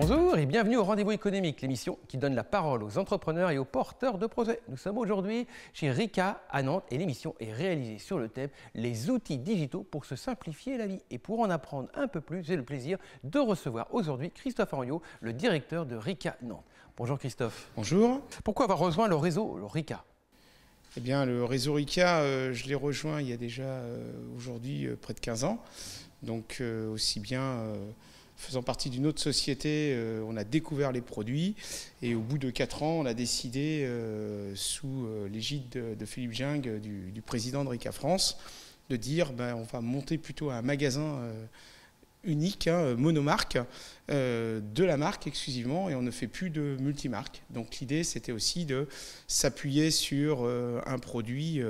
Bonjour et bienvenue au Rendez-vous économique, l'émission qui donne la parole aux entrepreneurs et aux porteurs de projets. Nous sommes aujourd'hui chez Rika à Nantes et l'émission est réalisée sur le thème « Les outils digitaux pour se simplifier la vie ». Et pour en apprendre un peu plus, j'ai le plaisir de recevoir aujourd'hui Christophe Henriot, le directeur de Rika Nantes. Bonjour Christophe. Bonjour. Pourquoi avoir rejoint le réseau Rika ? Eh bien, le réseau Rika, je l'ai rejoint il y a déjà aujourd'hui près de 15 ans. Donc aussi bien faisant partie d'une autre société, on a découvert les produits et au bout de 4 ans, on a décidé, sous l'égide de Philippe Gingue, du président de Rika France, de dire on va monter plutôt un magasin unique, monomarque, de la marque exclusivement, et on ne fait plus de multimarque. Donc l'idée, c'était aussi de s'appuyer sur un produit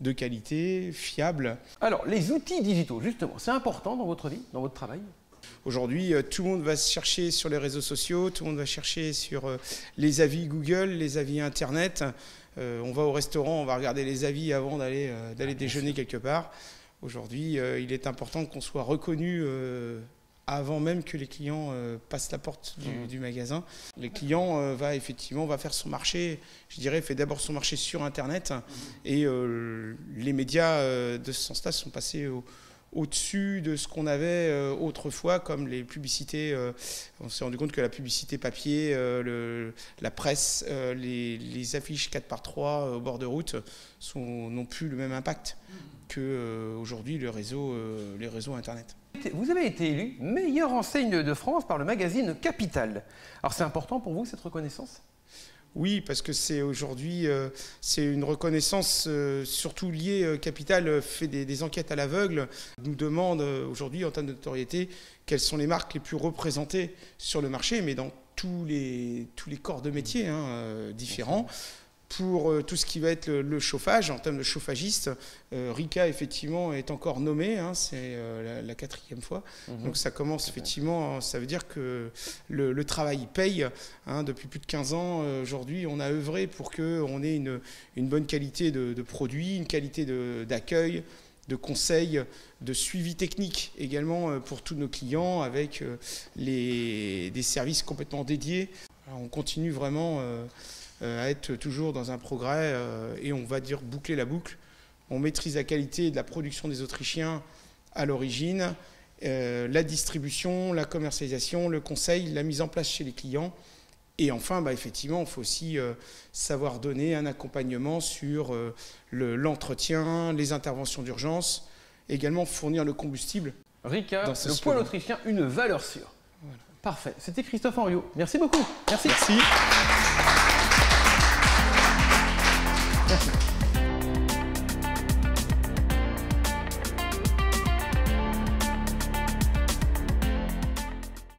de qualité, fiable. Alors, les outils digitaux, justement, c'est important dans votre vie, dans votre travail ? Aujourd'hui, tout le monde va se chercher sur les réseaux sociaux, tout le monde va chercher sur les avis Google, les avis Internet. On va au restaurant, on va regarder les avis avant d'aller déjeuner quelque part. Aujourd'hui, il est important qu'on soit reconnu avant même que les clients passent la porte du magasin. Le client va faire son marché, je dirais, fait d'abord son marché sur Internet. Et les médias, de ce sens-là, sont passés au-dessus de ce qu'on avait autrefois, comme les publicités. On s'est rendu compte que la publicité papier, la presse, les affiches 4x3 au bord de route n'ont plus le même impact qu'aujourd'hui les réseaux Internet. Vous avez été élu meilleure enseigne de France par le magazine Capital. Alors c'est important pour vous cette reconnaissance ? Oui, parce que c'est aujourd'hui, c'est une reconnaissance surtout liée. Capital fait des enquêtes à l'aveugle, nous demande aujourd'hui en termes de notoriété quelles sont les marques les plus représentées sur le marché, mais dans tous les corps de métier différents. Pour tout ce qui va être le chauffage, en termes de chauffagiste, Rika effectivement est encore nommé, c'est la 4e fois. Donc ça commence effectivement, ça veut dire que le travail paye. Depuis plus de 15 ans, aujourd'hui, on a œuvré pour qu'on ait une bonne qualité de produits, une qualité d'accueil, de conseils, de suivi technique également pour tous nos clients avec des services complètement dédiés. Alors, on continue vraiment à être toujours dans un progrès et on va dire boucler la boucle. On maîtrise la qualité de la production des Autrichiens à l'origine, la distribution, la commercialisation, le conseil, la mise en place chez les clients. Et enfin, effectivement, il faut aussi savoir donner un accompagnement sur l'entretien, les interventions d'urgence, également fournir le combustible. Rika, le poêle autrichien, une valeur sûre. Voilà. Parfait. C'était Christophe Henriot. Merci beaucoup. Merci.